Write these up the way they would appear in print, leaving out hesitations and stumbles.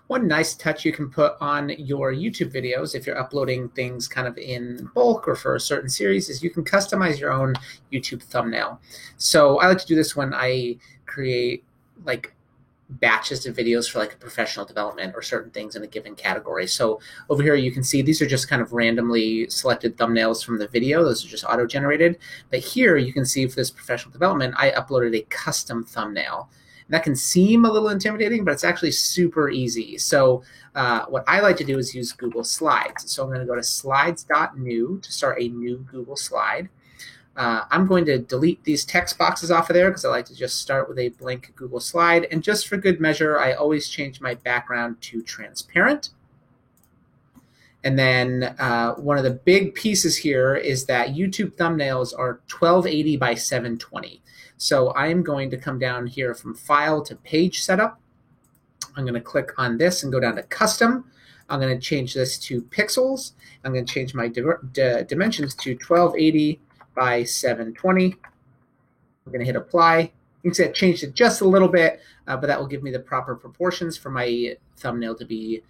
One nice touch you can put on your YouTube videos if you're uploading things kind of in bulk or for a certain series is you can customize your own YouTube thumbnail. So I like to do this when I create like batches of videos for like a professional development or certain things in a given category. So over here you can see these are just kind of randomly selected thumbnails from the video. Those are just auto-generated. But here you can see for this professional development, I uploaded a custom thumbnail. And that can seem a little intimidating, but it's actually super easy. So what I like to do is use Google Slides. So I'm going to go to slides.new to start a new Google slide. I'm going to delete these text boxes off of there because I like to just start with a blank Google slide. And just for good measure, I always change my background to transparent. And then one of the big pieces here is that YouTube thumbnails are 1280 by 720. So I am going to come down here from File to Page Setup. I'm going to click on this and go down to Custom. I'm going to change this to pixels. I'm going to change my dimensions to 1280 by 720. I'm going to hit apply. You can see I changed it just a little bit, but that will give me the proper proportions for my thumbnail to be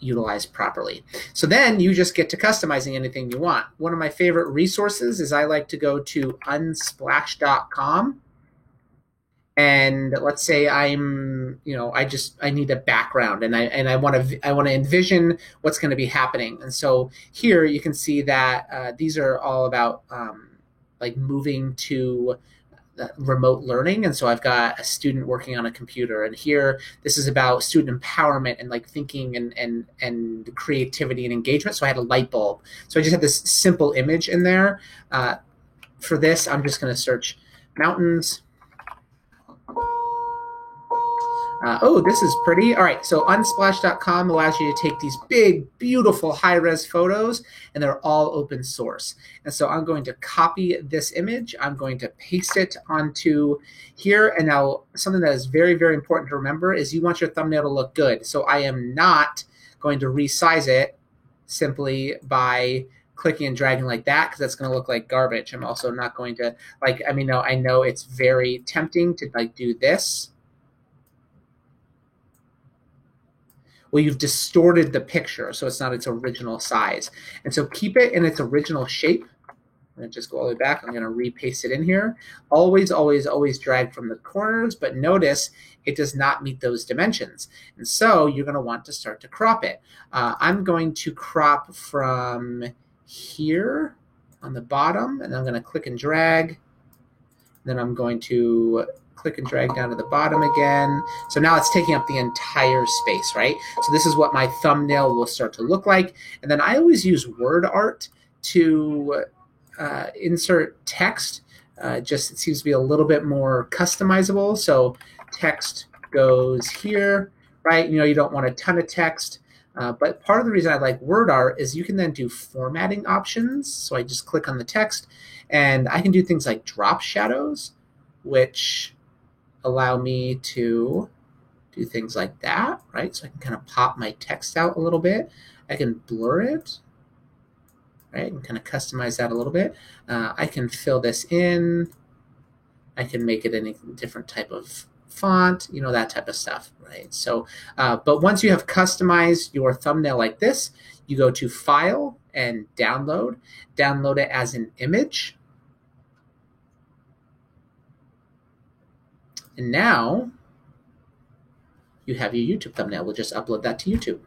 utilized properly. So then you just get to customizing anything you want. One of my favorite resources is I like to go to unsplash.com. And let's say I need a background and I want to envision what's going to be happening. And so here you can see that these are all about like moving to remote learning. And so I've got a student working on a computer, and here this is about student empowerment and like thinking and creativity and engagement. So I had a light bulb. So I just had this simple image in there. For this, I'm just going to search mountains. Oh, this is pretty. All right, so unsplash.com allows you to take these big, beautiful high-res photos, and they're all open source. And so I'm going to copy this image. I'm going to paste it onto here. And now something that is very, very important to remember is you want your thumbnail to look good. So I am not going to resize it simply by clicking and dragging like that, because that's going to look like garbage. I'm also not going to, I know it's very tempting to like do this. Well, you've distorted the picture, so it's not its original size. And so keep it in its original shape. I'm going to just go all the way back. I'm going to repaste it in here. Always, always, always drag from the corners, but notice it does not meet those dimensions. And so you're going to want to start to crop it. I'm going to crop from here on the bottom, and I'm going to click and drag. Then I'm going to click and drag down to the bottom again. So now it's taking up the entire space, right? So this is what my thumbnail will start to look like. And then I always use word art to insert text. Just it seems to be a little bit more customizable. So text goes here, right? You don't want a ton of text. But part of the reason I like word art is you can then do formatting options. So I just click on the text, and I can do things like drop shadows, which allow me to do things like that, right? So I can kind of pop my text out a little bit. I can blur it, right? And kind of customize that a little bit. I can fill this in. I can make it any different type of font, that type of stuff, right? So, but once you have customized your thumbnail like this, you go to File and Download it as an image. And now you have your YouTube thumbnail. We'll just upload that to YouTube.